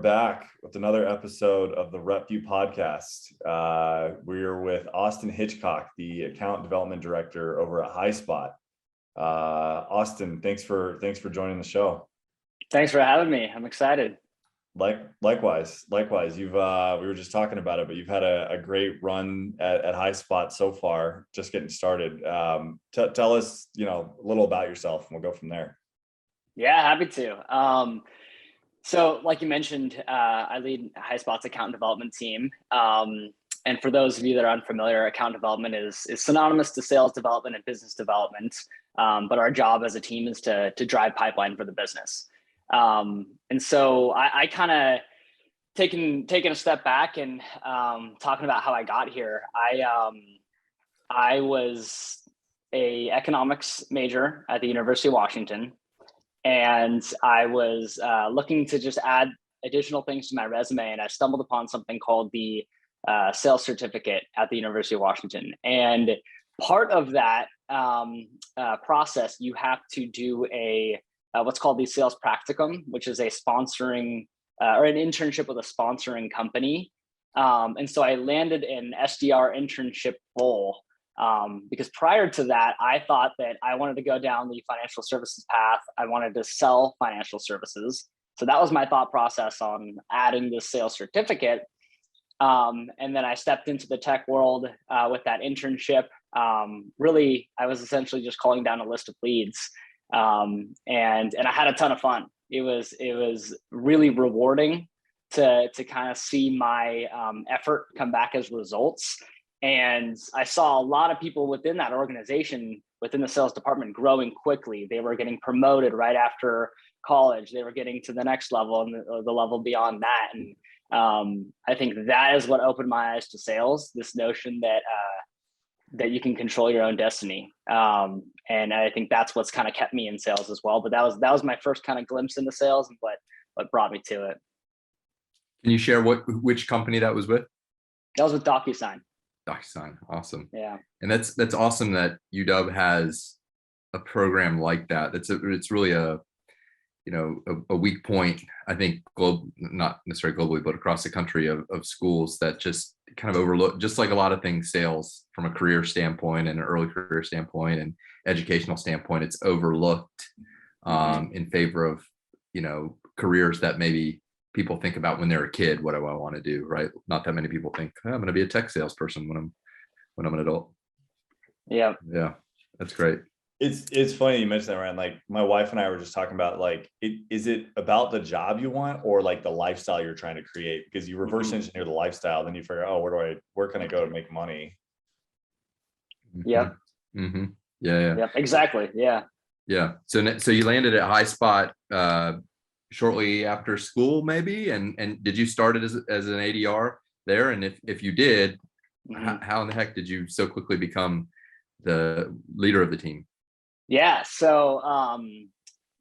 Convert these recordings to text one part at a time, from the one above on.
back with another episode of the RepVue Podcast. We're with Austin Hitchcock, the account development director over at Highspot. Austin, thanks for joining the show. Thanks for having me. I'm excited. Likewise. You've we were just talking about it, but you've had a great run at Highspot so far. Just getting started. Tell us, a little about yourself, and we'll go from there. Yeah, happy to. So like you mentioned, I lead Highspot's account development team. And for those of you that are unfamiliar, account development is synonymous to sales development and business development. But our job as a team is to drive pipeline for the business. And so I kind of taking a step back and talking about how I got here. I was a economics major at the University of Washington. And I was looking to just add additional things to my resume, and I stumbled upon something called the sales certificate at the University of Washington. And part of that process, you have to do what's called the sales practicum, which is a sponsoring or an internship with a sponsoring company. And so I landed an SDR internship role. Because prior to that, I thought that I wanted to go down the financial services path. I wanted to sell financial services. So that was my thought process on adding this sales certificate. And then I stepped into the tech world with that internship. Really, I was essentially just calling down a list of leads. And I had a ton of fun. It was really rewarding to kind of see my effort come back as results. And I saw a lot of people within that organization, within the sales department, growing quickly. They were getting promoted right after college. They were getting to the next level and the level beyond that. And I think that is what opened my eyes to sales, this notion that you can control your own destiny. And I think that's what's kind of kept me in sales as well. But that was my first kind of glimpse into sales and what brought me to it. Can you share which company that was with? That was with DocuSign. Awesome. Yeah. And that's awesome that UW has a program like that. It's really a weak point, I think, not necessarily globally, but across the country of schools that just kind of overlook, just like a lot of things, sales from a career standpoint and an early career standpoint and educational standpoint, it's overlooked in favor of, careers that maybe people think about when they're a kid. What do I want to do? Right? Not that many people think I'm going to be a tech salesperson when I'm an adult. Yeah. That's great. It's funny you mentioned that, Ryan. Like my wife and I were just talking about, is it about the job you want or like the lifestyle you're trying to create? Because you reverse engineer the lifestyle, then you figure, where can I go to make money? Yeah. Mm-hmm. Yeah. Exactly. Yeah. So you landed at Highspot shortly after school, maybe, and did you start it as an ADR there? And if you did, how in the heck did you so quickly become the leader of the team? Yeah. So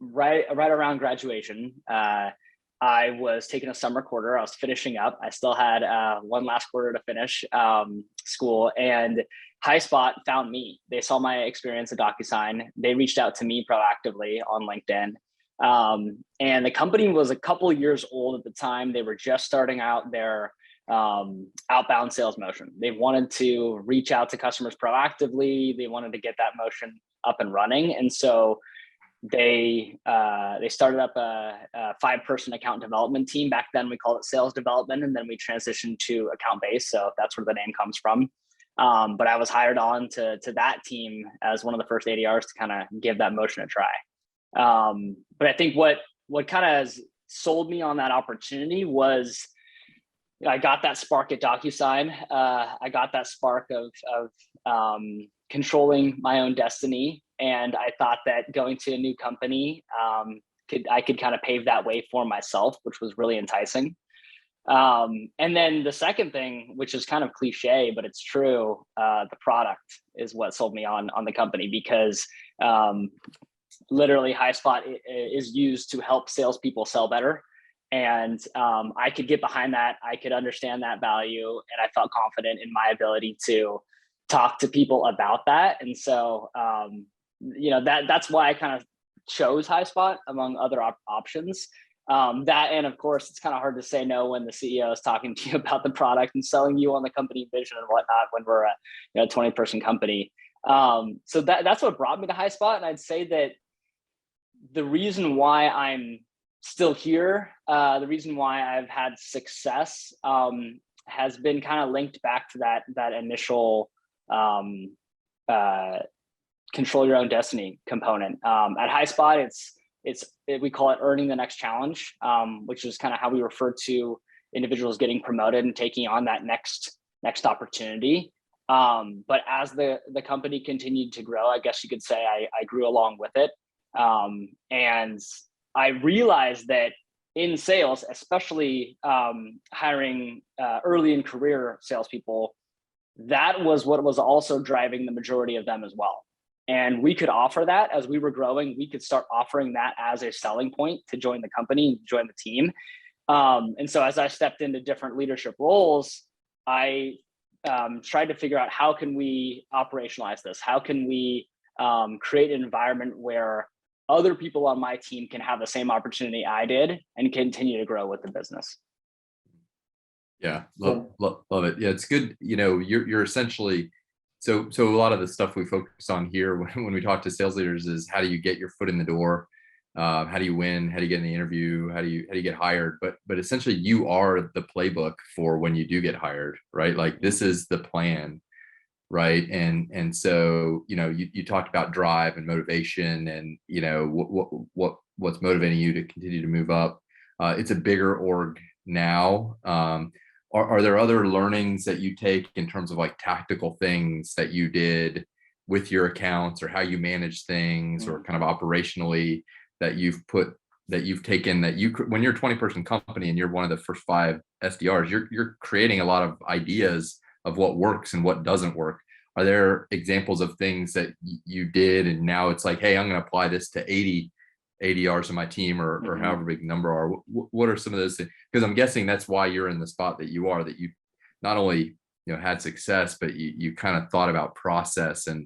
right around graduation, I was taking a summer quarter. I was finishing up. I still had one last quarter to finish school, and Highspot found me. They saw my experience at DocuSign. They reached out to me proactively on LinkedIn. And the company was a couple of years old at the time. They were just starting out their outbound sales motion. They wanted to reach out to customers proactively. They wanted to get that motion up and running. And so they started up a 5-person account development team. Back then we called it sales development, and then we transitioned to account base. So that's where the name comes from. But I was hired on to that team as one of the first ADRs to kind of give that motion a try. But I think what kind of sold me on that opportunity was I got that spark at DocuSign. I got that spark of controlling my own destiny. And I thought that going to a new company, I could kind of pave that way for myself, which was really enticing. And then the second thing, which is kind of cliche, but it's true, the product is what sold me on the company, because literally Highspot is used to help salespeople sell better. And I could get behind that. I could understand that value. And I felt confident in my ability to talk to people about that. And so, that's why I kind of chose Highspot among other options. That, and of course, it's kind of hard to say no when the CEO is talking to you about the product and selling you on the company vision and whatnot when we're a 20-person company. So that's what brought me to Highspot. And I'd say that the reason why I'm still here, the reason why I've had success has been kind of linked back to that initial control your own destiny component. At Highspot, we call it earning the next challenge, which is kind of how we refer to individuals getting promoted and taking on that next opportunity. But as the company continued to grow, I guess you could say I grew along with it. And I realized that in sales, especially hiring early in career salespeople, that was what was also driving the majority of them as well. And we could offer that as we were growing. We could start offering that as a selling point to join the company and join the team. And so as I stepped into different leadership roles, I tried to figure out how can we operationalize this? How can we create an environment where other people on my team can have the same opportunity I did and continue to grow with the business? Yeah, love it. Yeah, it's good. You're essentially, so a lot of the stuff we focus on here when we talk to sales leaders is how do you get your foot in the door? How do you win? How do you get in the interview? How do you get hired? But essentially you are the playbook for when you do get hired, right? Like this is the plan, right? And so, you talked about drive and motivation and, what's motivating you to continue to move up. It's a bigger org now. Are there other learnings that you take in terms of like tactical things that you did with your accounts or how you manage things or kind of operationally that you've taken when you're a 20-person company and you're one of the first 5 SDRs, you're creating a lot of ideas of what works and what doesn't work. Are there examples of things that you did and now it's like, hey, I'm going to apply this to 80 ADRs in my team or however big the number are? What are some of those things? Because I'm guessing that's why you're in the spot that you are, that you not only had success, but you kind of thought about process and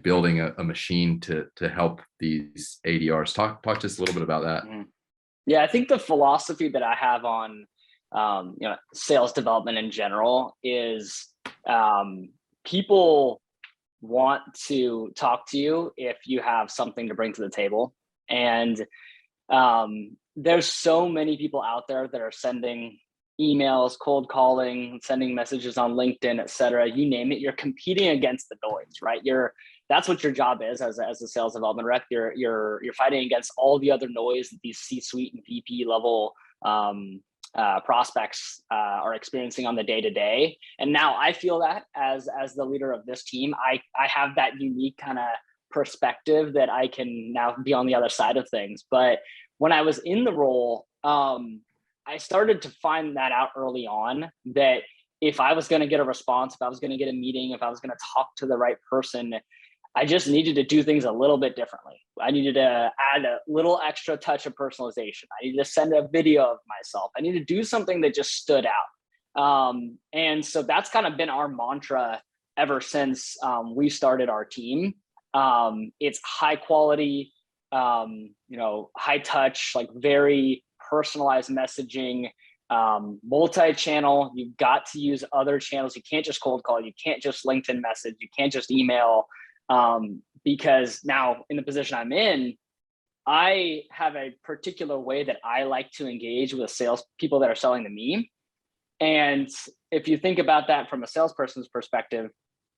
building a machine to help these ADRs. Talk to us a little bit about that. Yeah, I think the philosophy that I have on sales development in general is people want to talk to you if you have something to bring to the table. And there's so many people out there that are sending emails, cold calling, sending messages on LinkedIn, et cetera, you name it. You're competing against the noise, right? That's what your job is as a sales development rep. You're fighting against all the other noise that these C-suite and VP level prospects are experiencing on the day-to-day. And now I feel that as the leader of this team, I have that unique kind of perspective that I can now be on the other side of things. But when I was in the role, I started to find that out early on, that if I was going to get a response, if I was going to get a meeting, if I was going to talk to the right person, I just needed to do things a little bit differently. I needed to add a little extra touch of personalization. I needed to send a video of myself. I needed to do something that just stood out. And so that's kind of been our mantra ever since we started our team. It's high quality, high touch, like very personalized messaging, multi-channel. You've got to use other channels. You can't just cold call. You can't just LinkedIn message. You can't just email. Because now in the position I'm in, I have a particular way that I like to engage with sales people that are selling to me. And if you think about that from a salesperson's perspective,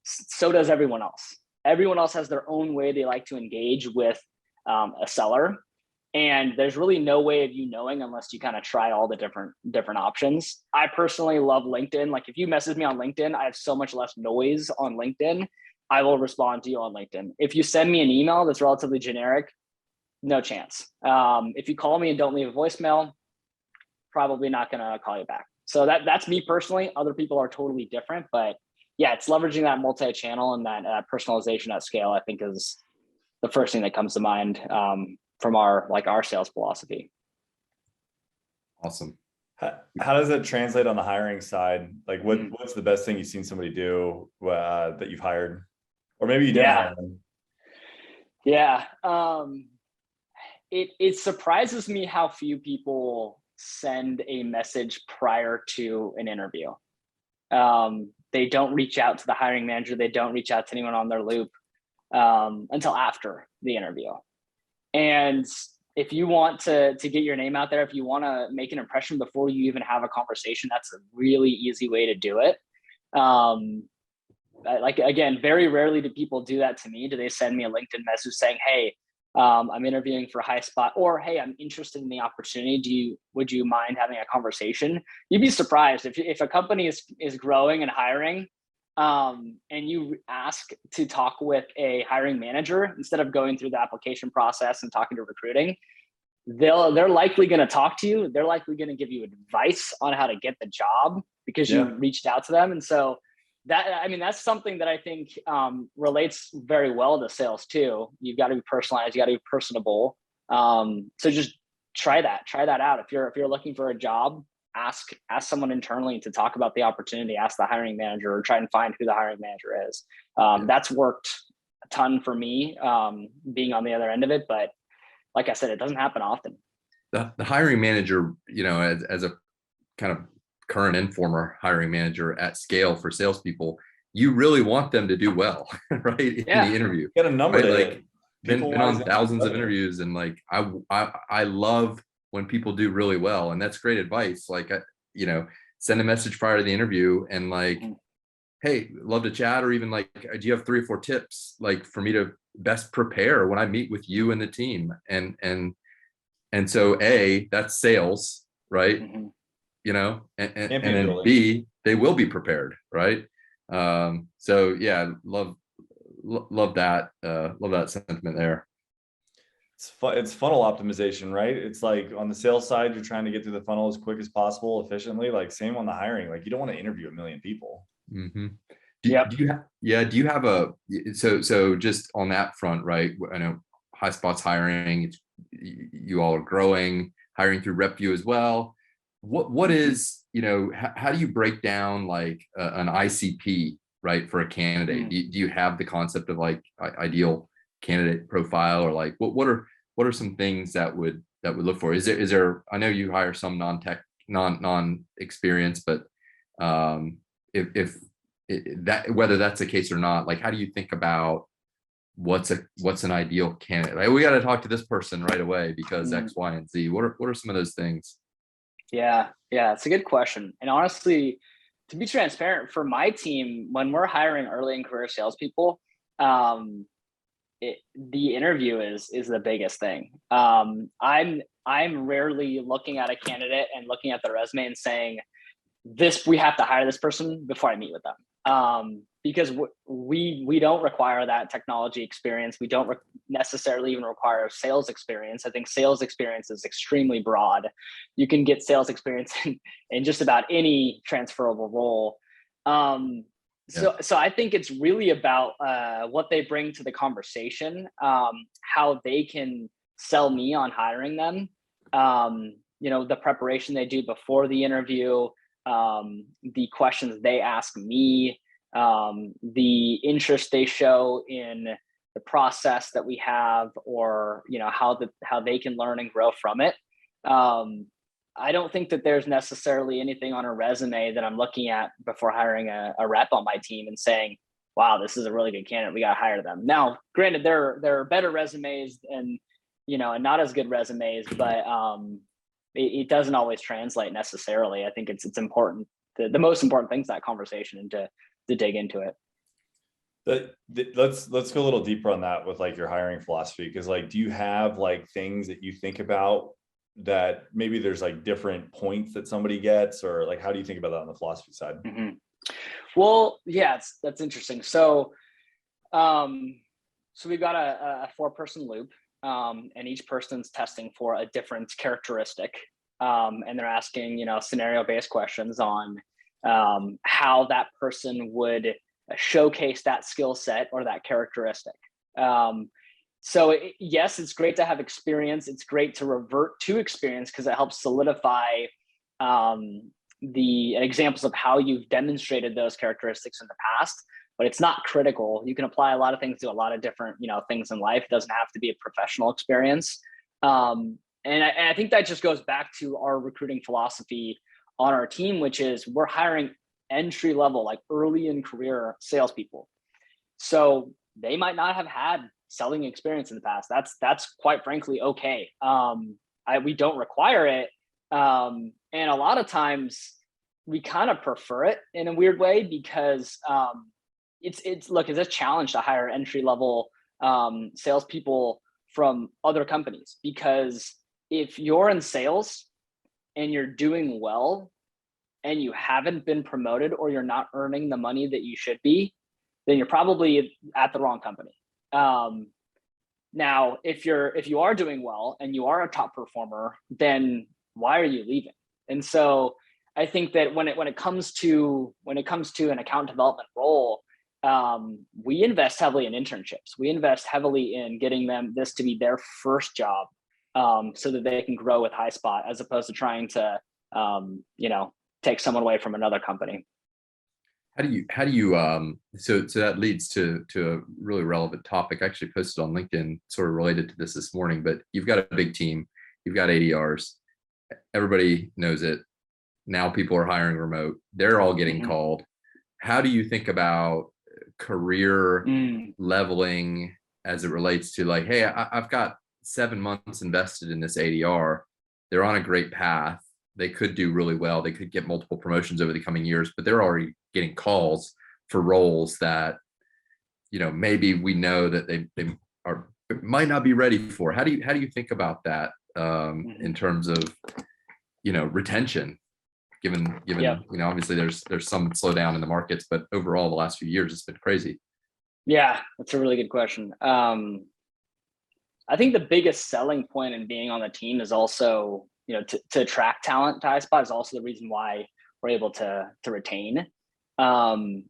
so does everyone else. Everyone else has their own way they like to engage with a seller. And there's really no way of you knowing unless you kind of try all the different options. I personally love LinkedIn. Like if you message me on LinkedIn, I have so much less noise on LinkedIn. I will respond to you on LinkedIn. If you send me an email that's relatively generic, no chance. If you call me and don't leave a voicemail, probably not going to call you back. So that's me personally. Other people are totally different, but yeah, it's leveraging that multi-channel and that personalization at scale, I think, is the first thing that comes to mind from our sales philosophy. Awesome. How does it translate on the hiring side? Like what's the best thing you've seen somebody do that you've hired? Or maybe you didn't hire them. Yeah. it surprises me how few people send a message prior to an interview. They don't reach out to the hiring manager. They don't reach out to anyone on their loop until after the interview. And if you want to get your name out there, if you want to make an impression before you even have a conversation, that's a really easy way to do it. Like, again, very rarely do people do that to me. Do they send me a LinkedIn message saying, hey, I'm interviewing for Highspot, or hey, I'm interested in the opportunity. Would you mind having a conversation? You'd be surprised if a company is growing and hiring, and you ask to talk with a hiring manager instead of going through the application process and talking to recruiting. They're likely going to talk to you. They're likely going to give you advice on how to get the job because you reached out to them. And so that's something that I think relates very well to sales too. You've got to be personalized. You got to be personable. So just try that out. If you're looking for a job, ask someone internally to talk about the opportunity. Ask the hiring manager, or try and find who the hiring manager is. That's worked a ton for me, being on the other end of it. But like I said, it doesn't happen often. The hiring manager, as a kind of current and former hiring manager at scale for salespeople, you really want them to do well, right? In the interview. Get a number, right? Like been on thousands of interviews, and like I love when people do really well, and that's great advice. Like, send a message prior to the interview and like, hey, love to chat, or even like, do you have 3 or 4 tips like for me to best prepare when I meet with you and the team? And so that's sales, right? And then B, they will be prepared, right? So yeah, love that sentiment there. It's funnel optimization, right? It's like on the sales side, you're trying to get through the funnel as quick as possible, efficiently. Like same on the hiring. Like you don't want to interview a million people. Mm-hmm. Do you have so just on that front, right? I know Highspot's hiring, you all are growing, hiring through RepVue as well. What is, how do you break down like an ICP, right, for a candidate? Do you have the concept of like ideal candidate profile, or like what are some things that would look for? Is there I know you hire some non-tech, non-experience, but if that, whether that's the case or not, like how do you think about what's an ideal candidate? Like, we got to talk to this person right away because X, Y, and Z. What are some of those things? Yeah, it's a good question. And honestly, to be transparent, for my team, when we're hiring early in career salespeople, the interview is the biggest thing. I'm rarely looking at a candidate and looking at their resume and saying, we have to hire this person before I meet with them. Because we don't require that technology experience. We don't necessarily even require sales experience. I think sales experience is extremely broad. You can get sales experience in just about any transferable role. So I think it's really about what they bring to the conversation, how they can sell me on hiring them, the preparation they do before the interview, the questions they ask me, the interest they show in the process that we have, or how they can learn and grow from it. I don't think that there's necessarily anything on a resume that I'm looking at before hiring a rep on my team and saying, wow, this is a really good candidate, we got to hire them. Now, granted, there are better resumes and not as good resumes, but it doesn't always translate necessarily. I think it's important. The most important thing is that conversation and to dig into it. Let's go a little deeper on that with like your hiring philosophy, because like, do you have like things that you think about that maybe there's like different points that somebody gets, or like how do you think about that on the philosophy side? Well, yeah, that's interesting. So we've got a 4-person loop, and each person's testing for a different characteristic, and they're asking scenario-based questions on how that person would showcase that skill set or that characteristic. So yes, it's great to have experience. It's great to revert to experience because it helps solidify the examples of how you've demonstrated those characteristics in the past, but it's not critical. You can apply a lot of things to a lot of different, things in life. It doesn't have to be a professional experience. And I think that just goes back to our recruiting philosophy on our team, which is we're hiring entry level, like early in career salespeople. So they might not have had selling experience in the past. That's quite frankly okay. We don't require it, and a lot of times we kind of prefer it in a weird way because it's a challenge to hire entry level salespeople from other companies, because if you're in sales and you're doing well and you haven't been promoted or you're not earning the money that you should be, then you're probably at the wrong company. Now, if you are doing well and you are a top performer, then why are you leaving? And so I think that when it comes to an account development role, we invest heavily in internships. We invest heavily in getting them this to be their first job, so that they can grow with Highspot, as opposed to trying to take someone away from another company. How do you so that leads to a really relevant topic. I actually posted on LinkedIn sort of related to this morning, but you've got a big team, you've got ADRs, everybody knows it. Now people are hiring remote, they're all getting called. How do you think about career leveling as it relates to, like, hey, I've got 7 months invested in this ADR, they're on a great path, they could do really well, they could get multiple promotions over the coming years, but they're already getting calls for roles that, maybe we know that they might not be ready for. How do you think about that in terms of retention, given obviously there's some slowdown in the markets, but overall the last few years it's been crazy? Yeah, that's a really good question. I think the biggest selling point in being on the team is also, to attract talent to Highspot is also the reason why we're able to retain.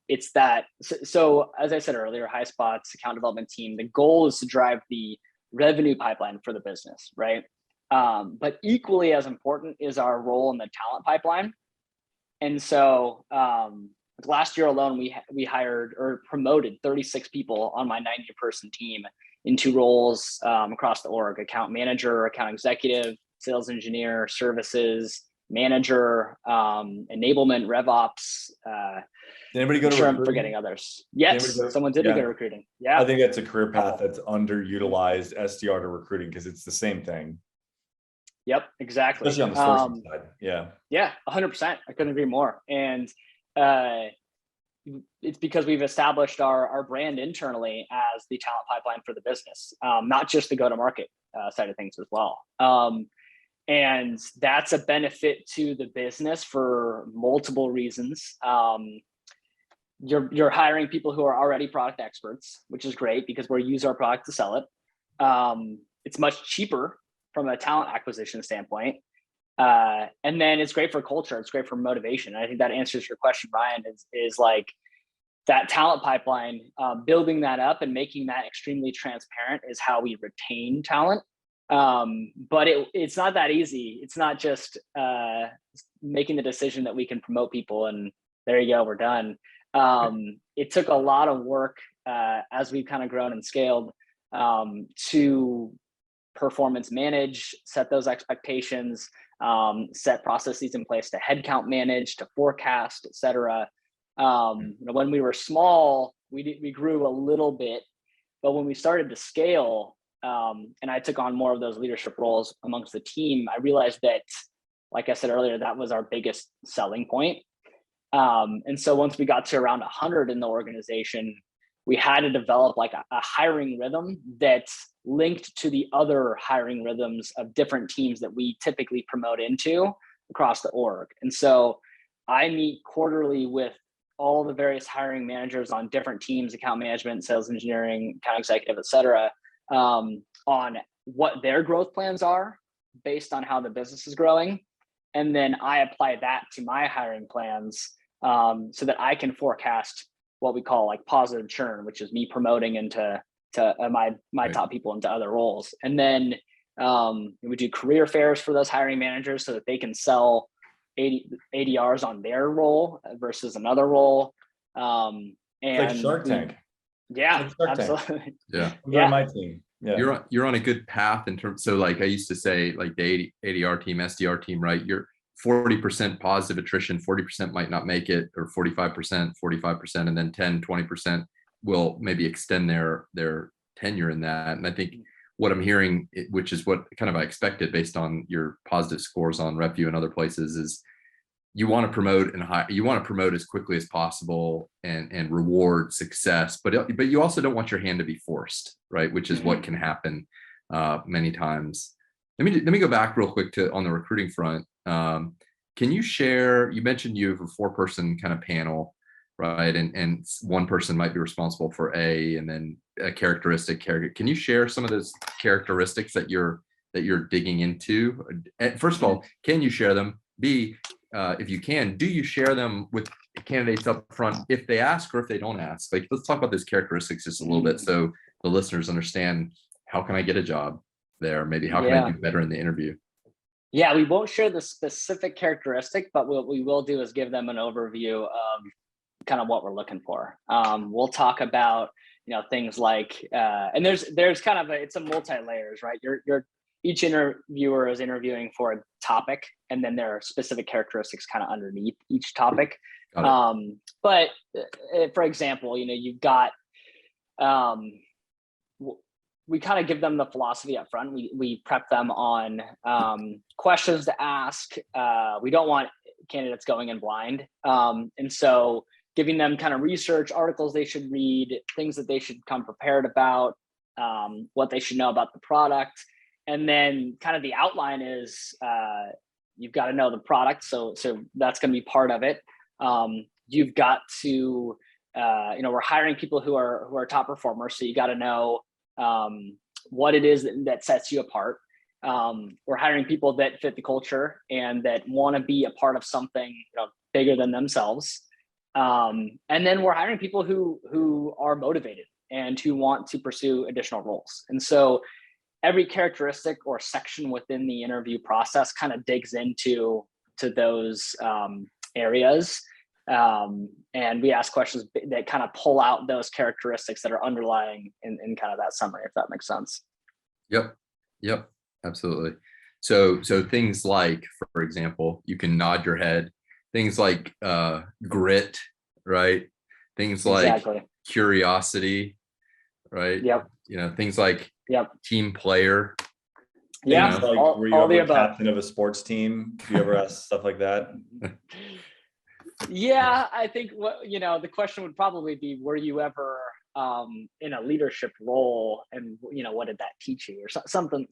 It's that, so as I said earlier, Highspot's account development team, the goal is to drive the revenue pipeline for the business, right? But equally as important is our role in the talent pipeline. And so last year alone, we hired or promoted 36 people on my 90-person team into roles across the org: account manager, account executive, sales engineer, services manager, enablement, RevOps. Did anybody go to sure recruiting? I'm forgetting others. Yes, someone did go to recruiting. Yeah, I think that's a career path that's underutilized, SDR to recruiting, because it's the same thing. Yep, exactly. Especially on the sourcing side. Yeah, 100%. I couldn't agree more. And it's because we've established our brand internally as the talent pipeline for the business, not just the go-to-market side of things as well. And that's a benefit to the business for multiple reasons. You're hiring people who are already product experts, which is great because we'll use our product to sell it. It's much cheaper from a talent acquisition standpoint. And then it's great for culture. It's great for motivation. And I think that answers your question, Ryan, is like that talent pipeline, building that up and making that extremely transparent is how we retain talent. But it's not that easy. It's not just making the decision that we can promote people and there you go, we're done. It took a lot of work as we've kind of grown and scaled to performance manage, set those expectations, set processes in place to headcount manage, to forecast, et cetera. When we were small, we grew a little bit, but when we started to scale, and I took on more of those leadership roles amongst the team, I realized that, like I said earlier, that was our biggest selling point. And so once we got to around 100 in the organization, we had to develop like a hiring rhythm that's linked to the other hiring rhythms of different teams that we typically promote into across the org. And so I meet quarterly with all the various hiring managers on different teams, account management, sales engineering, account executive, et cetera, on what their growth plans are based on how the business is growing. And then I apply that to my hiring plans so that I can forecast what we call like positive churn, which is me promoting into my right. top people into other roles. And then we do career fairs for those hiring managers so that they can sell ADRs on their role versus another role. And like Shark Tank. Yeah, like Shark absolutely. Tank. Yeah, my team. Yeah. You're on a good path in terms. So like I used to say, like the ADR team, SDR team, right? You're 40% positive attrition, 40% might not make it, or 45%, 45%, and then 10, 20% will maybe extend their tenure in that. And I think what I'm hearing, which is what kind of I expected based on your positive scores on RepVue and other places, is you want to promote you want to promote as quickly as possible and reward success, but you also don't want your hand to be forced, right? Which is what can happen many times. Let me go back real quick to on the recruiting front. Can you share? You mentioned you have a 4-person kind of panel, right? And one person might be responsible for A, and then a characteristic. Can you share some of those characteristics that you're digging into? First of all, can you share them? B, if you can, do you share them with candidates up front if they ask or if they don't ask? Like, let's talk about those characteristics just a little bit so the listeners understand, how can I get a job there? Maybe how can I do better in the interview? Yeah, we won't share the specific characteristic, but what we will do is give them an overview of kind of what we're looking for. We'll talk about, things like, and there's kind of it's a multi-layers, right? Each interviewer is interviewing for a topic, and then there are specific characteristics kind of underneath each topic. But for example, you've got, we kind of give them the philosophy up front. We prep them on questions to ask. We don't want candidates going in blind. And so giving them kind of research, articles they should read, things that they should come prepared about, what they should know about the product. And then kind of the outline is you've got to know the product. So that's going to be part of it. You've got to, we're hiring people who are top performers. So you got to know what it is that sets you apart. We're hiring people that fit the culture and that want to be a part of something bigger than themselves. And then we're hiring people who are motivated and who want to pursue additional roles. And so every characteristic or section within the interview process kind of digs into those areas. And we ask questions that kind of pull out those characteristics that are underlying in kind of that summary, if that makes sense. Yep. Absolutely. So things like, for example, you can nod your head, things like grit, right? Things like curiosity, right? Yep. Things like team player. Yeah. Like, were you ever captain of a sports team? Do you ever ask stuff like that? Yeah, I think the question would probably be, were you ever in a leadership role, and what did that teach you, or something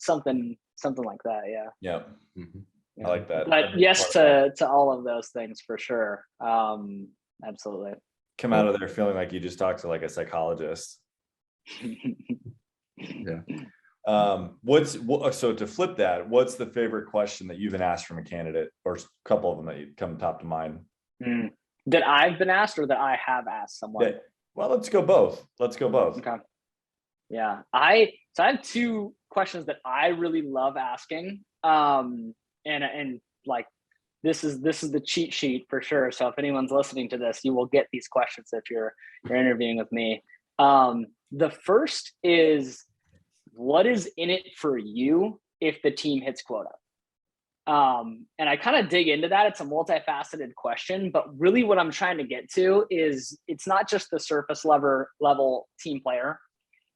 like that? Yeah. Mm-hmm. I like that. But yes to all of those things for sure. Absolutely. Come out of there feeling like you just talked to like a psychologist. Yeah. So to flip that, what's the favorite question that you've been asked from a candidate, or a couple of them that come top to mind? That I've been asked, or that I have asked someone? Yeah. Well, let's go both. Okay. Yeah. I have 2 questions that I really love asking. And like, this is the cheat sheet for sure. So if anyone's listening to this, you will get these questions if you're interviewing with me. The first is, what is in it for you if the team hits quota? And I kind of dig into that. It's a multifaceted question, but really what I'm trying to get to is, it's not just the surface level team player.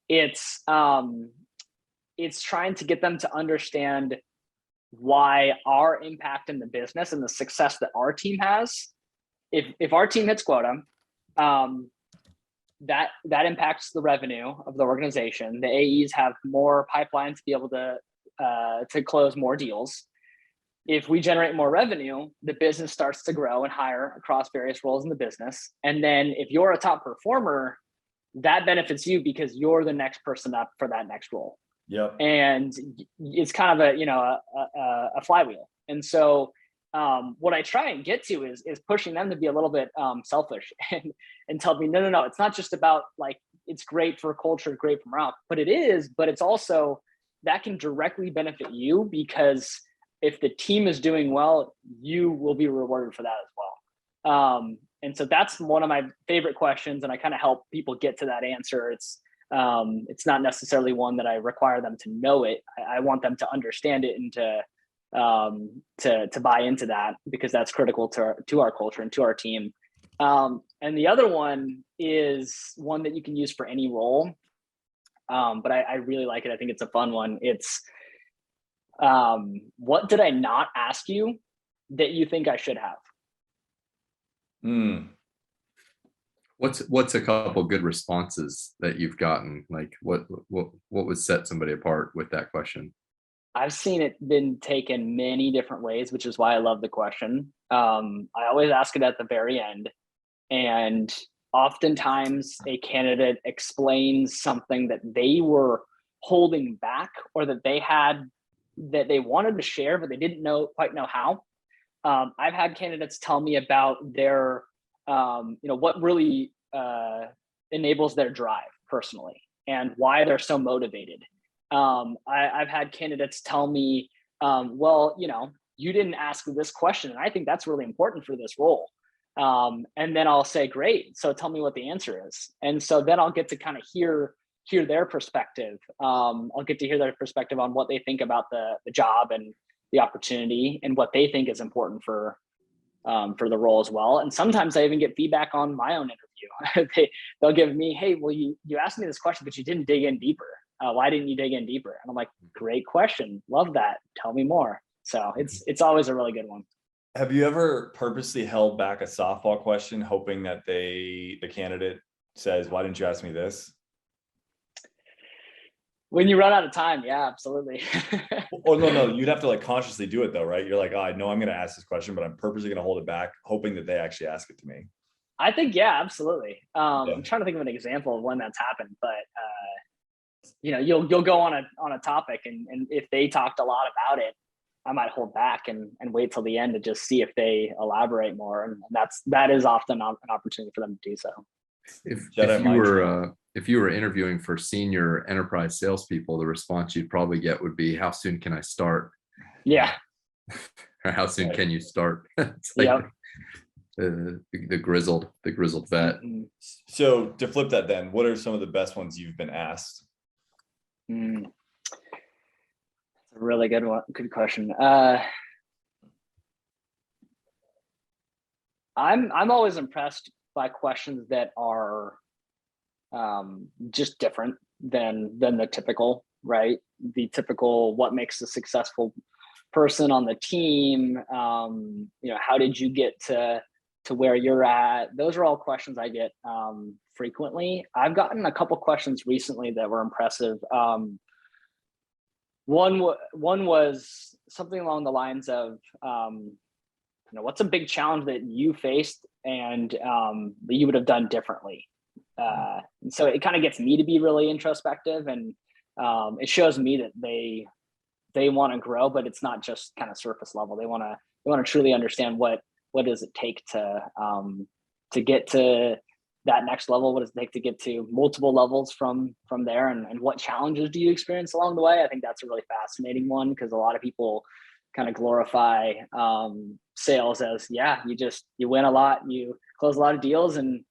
It's trying to get them to understand why our impact in the business and the success that our team has. If our team hits quota, that impacts the revenue of the organization. The AEs have more pipeline to be able to close more deals. If we generate more revenue, the business starts to grow and hire across various roles in the business. And then if you're a top performer, that benefits you because you're the next person up for that next role. Yep. And it's kind of a flywheel. And so what I try and get to is pushing them to be a little bit selfish and tell me, no, it's not just about like, it's great for culture, great for morale, but it's also, that can directly benefit you, because if the team is doing well, you will be rewarded for that as well. And so that's one of my favorite questions, and I kind of help people get to that answer. It's It's not necessarily one that I require them to know it. I want them to understand it and to buy into that, because that's critical to our culture and to our team. And the other one is one that you can use for any role. But I really like it. I think it's a fun one. It's, what did I not ask you that you think I should have? What's a couple good responses that you've gotten? Like what would set somebody apart with that question? I've seen it been taken many different ways, which is why I love the question. I always ask it at the very end. And oftentimes a candidate explains something that they were holding back, or that they wanted to share, but they didn't quite know how. I've had candidates tell me about their, what really enables their drive personally and why they're so motivated. I've had candidates tell me, well, you didn't ask this question, and I think that's really important for this role. And then I'll say, great, so tell me what the answer is. And so then I'll get to kind of hear their perspective. I'll get to hear their perspective on what they think about the job and the opportunity, and what they think is important for the role as well. And sometimes I even get feedback on my own interview. They'll give me, hey, well, you asked me this question, but you didn't dig in deeper. Why didn't you dig in deeper? And I'm like, great question. Love that. Tell me more. So it's always a really good one. Have you ever purposely held back a softball question, hoping that the candidate says, why didn't you ask me this? When you run out of time, yeah, absolutely. Oh, no, you'd have to like consciously do it though, right? You're like, oh, I know I'm going to ask this question, but I'm purposely going to hold it back, hoping that they actually ask it to me. I think, yeah, absolutely. I'm trying to think of an example of when that's happened, but you'll go on a topic, and if they talked a lot about it, I might hold back and wait till the end to just see if they elaborate more. And that is often an opportunity for them to do so. If you were interviewing for senior enterprise salespeople, the response you'd probably get would be, how soon can I start? Yeah. Or how soon can you start? It's like the grizzled vet. Mm-hmm. So to flip that then, what are some of the best ones you've been asked? That's a really good one. Good question. I'm always impressed by questions that are just different than the typical, right? The typical, what makes a successful person on the team? How did you get to where you're at? Those are all questions I get frequently. I've gotten a couple questions recently that were impressive. One was something along the lines of, what's a big challenge that you faced and that you would have done differently? And so it kind of gets me to be really introspective, and it shows me that they want to grow, but it's not just kind of surface level. They want to truly understand what does it take to get to that next level? What does it take to get to multiple levels from there? And what challenges do you experience along the way? I think that's a really fascinating one, because a lot of people kind of glorify sales as, you win a lot, you close a lot of deals, and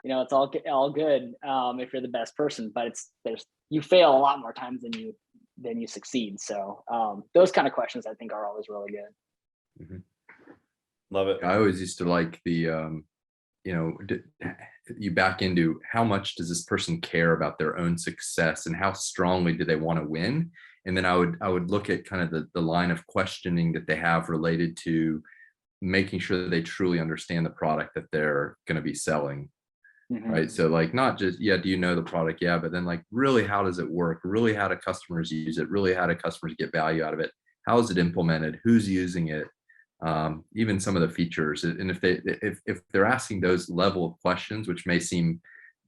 it's all good if you're the best person. But you fail a lot more times than you succeed. So those kind of questions I think are always really good. Mm-hmm. Love it. I always used to like the you back into how much does this person care about their own success, and how strongly do they want to win? And then I would look at kind of the line of questioning that they have related to making sure that they truly understand the product that they're going to be selling. Mm-hmm. Right. So like, not just, do you know the product? Yeah. But then like, really, how does it work? Really, how do customers use it? Really, how do customers get value out of it? How is it implemented? Who's using it? Even some of the features. And if they're asking those level of questions, which may seem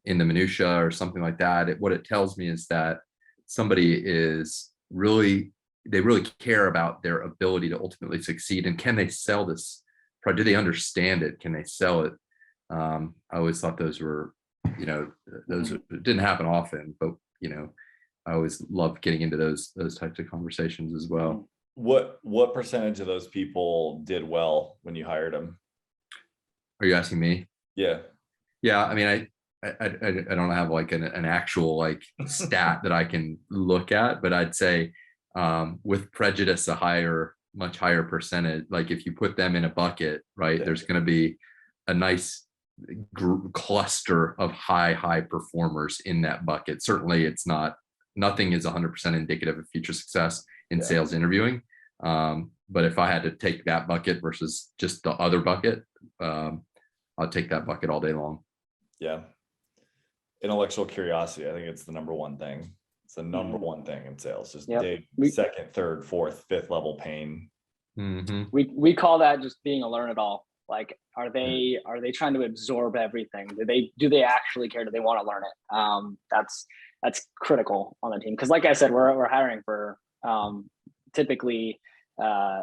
in the minutia or something like that, what it tells me is that somebody they really care about their ability to ultimately succeed. And can they sell this product? Do they understand it? Can they sell it? I always thought those were, those didn't happen often, but I always loved getting into those types of conversations as well. What percentage of those people did well when you hired them? Are you asking me? Yeah. Yeah. I mean, I don't have like an actual like stat that I can look at, but I'd say with prejudice, much higher percentage, like if you put them in a bucket, right, there's going to be a nice cluster of high performers in that bucket. Certainly nothing is 100% indicative of future success in sales interviewing. But if I had to take that bucket versus just the other bucket, I'll take that bucket all day long. Yeah. Intellectual curiosity. I think it's the number one thing. It's the number one thing in sales. Just dig second, third, fourth, fifth level pain. Mm-hmm. We call that just being a learn it all. Like, are they trying to absorb everything? Do they actually care? Do they want to learn it? That's critical on the team. Cause like I said, we're hiring for typically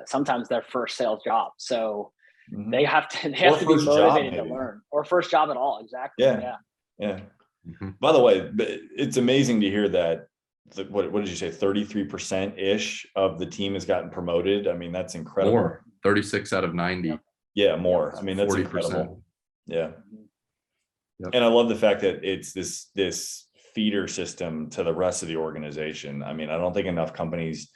sometimes their first sales job. So they have to be motivated to learn, or first job at all. Exactly. Yeah. Mm-hmm. By the way, it's amazing to hear that. What did you say? 33% ish of the team has gotten promoted. I mean, that's incredible. More, 36 out of 90. Yeah, more. I mean, that's 40%. Incredible. Yeah. Yep. And I love the fact that it's this feeder system to the rest of the organization. I mean, I don't think enough companies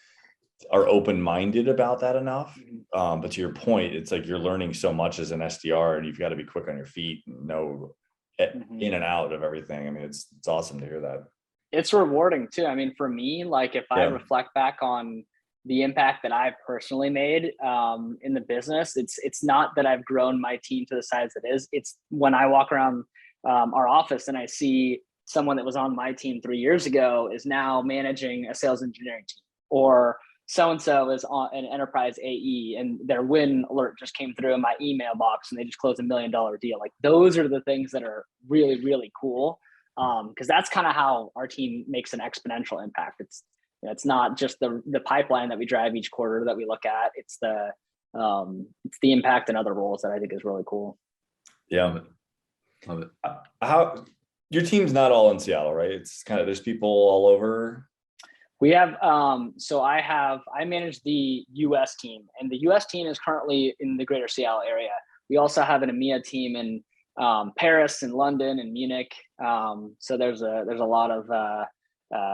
are open-minded about that enough. But to your point, it's like you're learning so much as an SDR, and you've got to be quick on your feet and know in and out of everything. I mean, it's awesome to hear that. It's rewarding too. I mean, for me, like if I reflect back on the impact that I've personally made in the business, it's not that I've grown my team to the size it is. It's when I walk around our office and I see someone that was on my team 3 years ago is now managing a sales engineering team, or so-and-so is on an enterprise AE and their win alert just came through in my email box and they just closed $1 million deal. Like those are the things that are really, really cool. Because that's kind of how our team makes an exponential impact. It's not just the pipeline that we drive each quarter that we look at. It's the impact in other roles that I think is really cool. Yeah. Love it. How your team's not all in Seattle, right? It's kind of, there's people all over. We have, I manage the US team, and the US team is currently in the greater Seattle area. We also have an EMEA team in Paris and London and Munich. So there's a lot of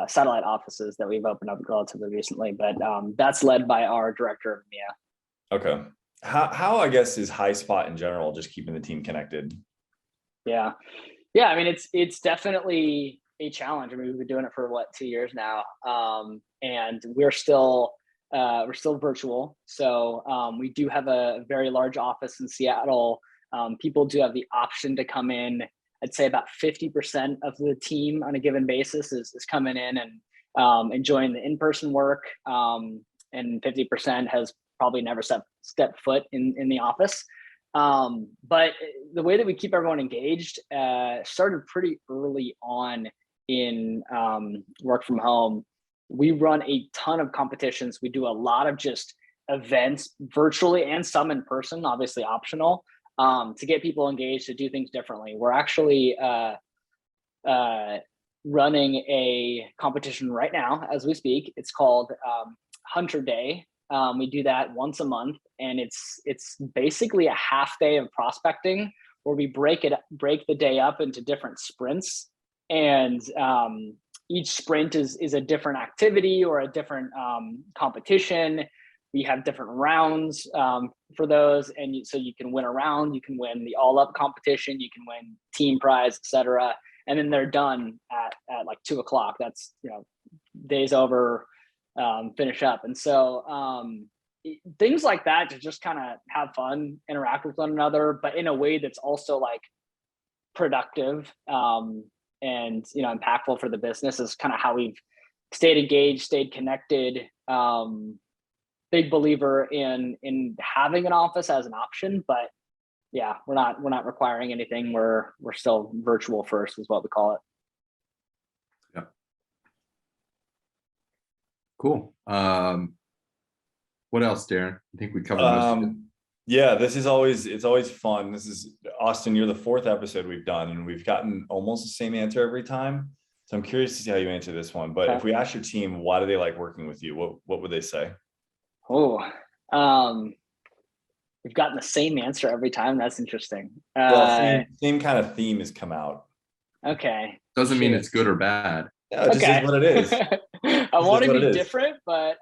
satellite offices that we've opened up relatively recently, but that's led by our director of EMEA. Okay. How I guess is Highspot in general just keeping the team connected? Yeah. I mean, it's definitely a challenge. I mean, we've been doing it for 2 years now, and we're still virtual. So we do have a very large office in Seattle. People do have the option to come in. I'd say about 50% of the team on a given basis is coming in and enjoying the in-person work, and 50% has probably never stepped foot in the office. But the way that we keep everyone engaged started pretty early on in work from home. We run a ton of competitions. We do a lot of just events virtually and some in person, obviously optional, to get people engaged, to do things differently. We're actually running a competition right now as we speak. It's called Hunter Day. We do that once a month, and it's basically a half day of prospecting where we break the day up into different sprints, and each sprint is a different activity or a different competition. We have different rounds for those, and so you can win a round, you can win the all-up competition, you can win team prize, etc. And then they're done at like 2:00. That's day's over, finish up. And so things like that to just kind of have fun, interact with one another, but in a way that's also like productive and impactful for the business is kind of how we've stayed engaged, stayed connected. Big believer in having an office as an option, but yeah, we're not requiring anything. We're still virtual first is what we call it. Yeah. Cool. What else, Darin? I think we covered most of it. Yeah, it's always fun. This is Austin, you're the 4th episode we've done, and we've gotten almost the same answer every time. So I'm curious to see how you answer this one. But if we ask your team, why do they like working with you? What would they say? Oh, we've gotten the same answer every time. That's interesting. Well, same kind of theme has come out. Okay. Doesn't mean it's good or bad. Yeah, it just is what it is. I want to be different, but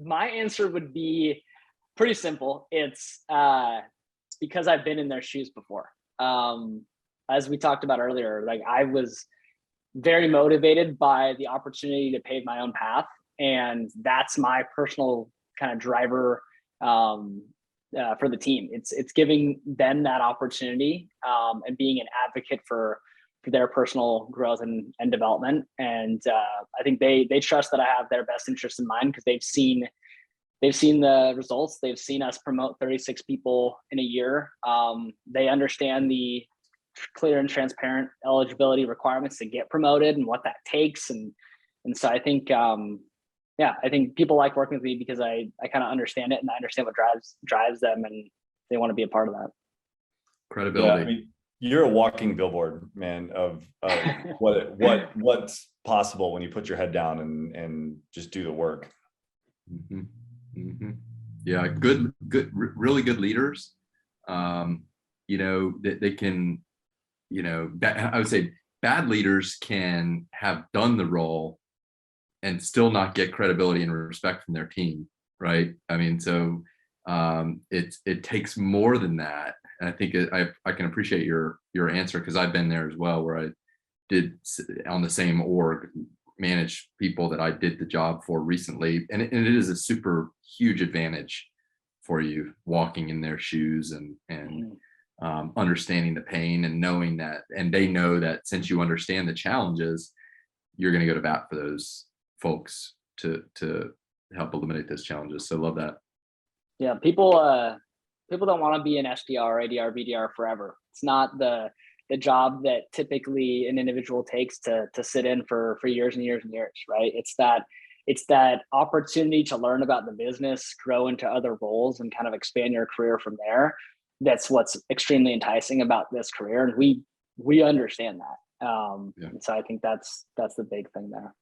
my answer would be pretty simple. It's because I've been in their shoes before. As we talked about earlier, like I was very motivated by the opportunity to pave my own path, and that's my personal kind of driver for the team. It's giving them that opportunity and being an advocate for their personal growth and development. And I think they trust that I have their best interest in mind, because they've seen the results. They've seen us promote 36 people in a year. They understand the clear and transparent eligibility requirements to get promoted and what that takes. And so I think, I think people like working with me because I kind of understand it, and I understand what drives them, and they want to be a part of that. Credibility. Yeah, I mean, you're a walking billboard, man, of what's possible when you put your head down and just do the work. Mm-hmm. Mm-hmm. Yeah, really good leaders. They can, I would say bad leaders can have done the role and still not get credibility and respect from their team, right? I mean, so it takes more than that. And I think I can appreciate your answer, because I've been there as well, where I did on the same org manage people that I did the job for recently, and it is a super huge advantage for you walking in their shoes and understanding the pain and knowing that, and they know that since you understand the challenges, you're going to go to bat for those folks to help eliminate those challenges. So love that. Yeah, people don't want to be an SDR, ADR, BDR forever. It's not the job that typically an individual takes to sit in for years and years and years, right? It's that opportunity to learn about the business, grow into other roles, and kind of expand your career from there. That's what's extremely enticing about this career, and we understand that. And so I think that's the big thing there.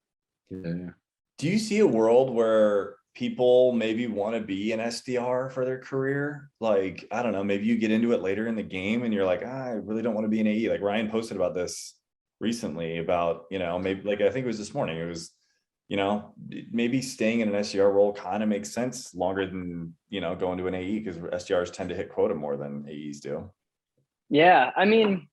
Yeah. Do you see a world where people maybe want to be an SDR for their career? Like, I don't know, maybe you get into it later in the game and you're like, I really don't want to be an AE. Like Ryan posted about this recently about, maybe, like, I think it was this morning, it was, maybe staying in an SDR role kind of makes sense longer than, going to an AE, because SDRs tend to hit quota more than AEs do. Yeah. I mean,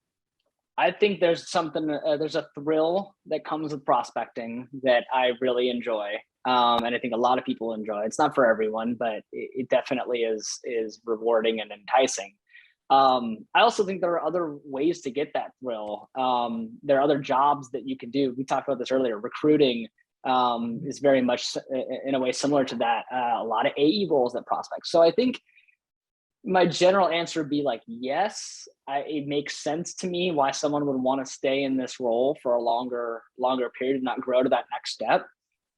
I think there's a thrill that comes with prospecting that I really enjoy. And I think a lot of people enjoy. It's not for everyone, but it definitely is rewarding and enticing. I also think there are other ways to get that thrill. There are other jobs that you can do. We talked about this earlier. Recruiting is very much in a way similar to that. A lot of AE roles that prospect. So I think my general answer would be like, yes, it makes sense to me why someone would want to stay in this role for a longer period and not grow to that next step.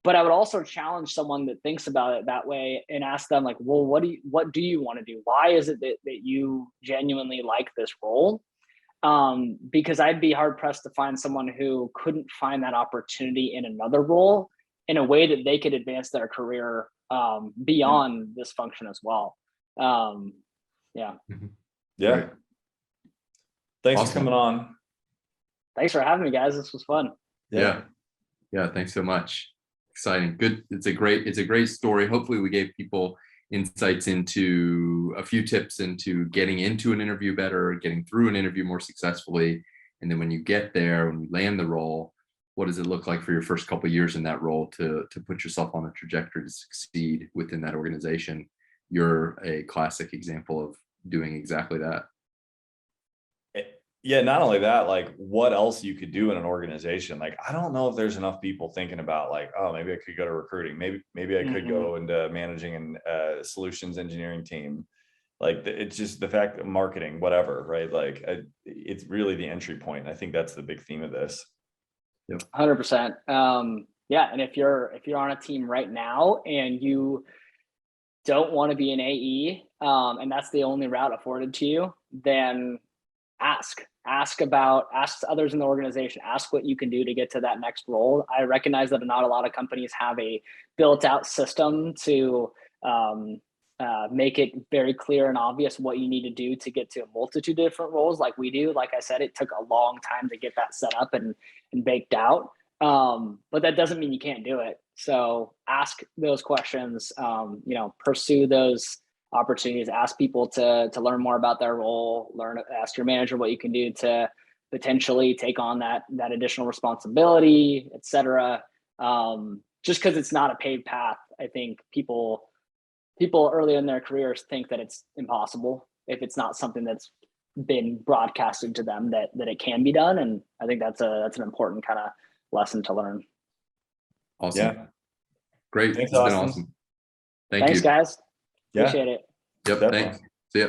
But I would also challenge someone that thinks about it that way and ask them, like, well, what do you want to do? Why is it that you genuinely like this role? Because I'd be hard pressed to find someone who couldn't find that opportunity in another role in a way that they could advance their career beyond this function as well. Yeah. Right. Thanks Awesome. for coming on. Thanks for having me, guys. This was fun. Yeah. Thanks so much. Exciting. Good. It's a great story. Hopefully we gave people insights into a few tips into getting into an interview better, getting through an interview more successfully. And then when you get there, when you land the role, what does it look like for your first couple of years in that role to put yourself on a trajectory to succeed within that organization? You're a classic example of doing exactly that. Yeah, not only that, like what else you could do in an organization. Like, I don't know if there's enough people thinking about like, oh, maybe I could go to recruiting. Maybe I could go into managing a solutions engineering team. Like, it's just the fact that marketing, whatever, right? Like it's really the entry point. I think that's the big theme of this. Yep. 100%. Yeah. And if you're on a team right now and you don't want to be an AE, and that's the only route afforded to you, then ask others in the organization, ask what you can do to get to that next role. I recognize that not a lot of companies have a built out system to make it very clear and obvious what you need to do to get to a multitude of different roles like we do. Like I said, it took a long time to get that set up and baked out. But that doesn't mean you can't do it. So ask those questions, pursue those opportunities, ask people to learn more about their role, ask your manager what you can do to potentially take on that additional responsibility, et cetera. Just because it's not a paid path, I think people early in their careers think that it's impossible if it's not something that's been broadcasted to them that it can be done. And I think that's an important kind of lesson to learn. Awesome. Yeah. Great. Thanks, It's been Austin. awesome. Thanks, you. guys. Yeah. Appreciate it. Yep. Definitely. Thanks. See ya.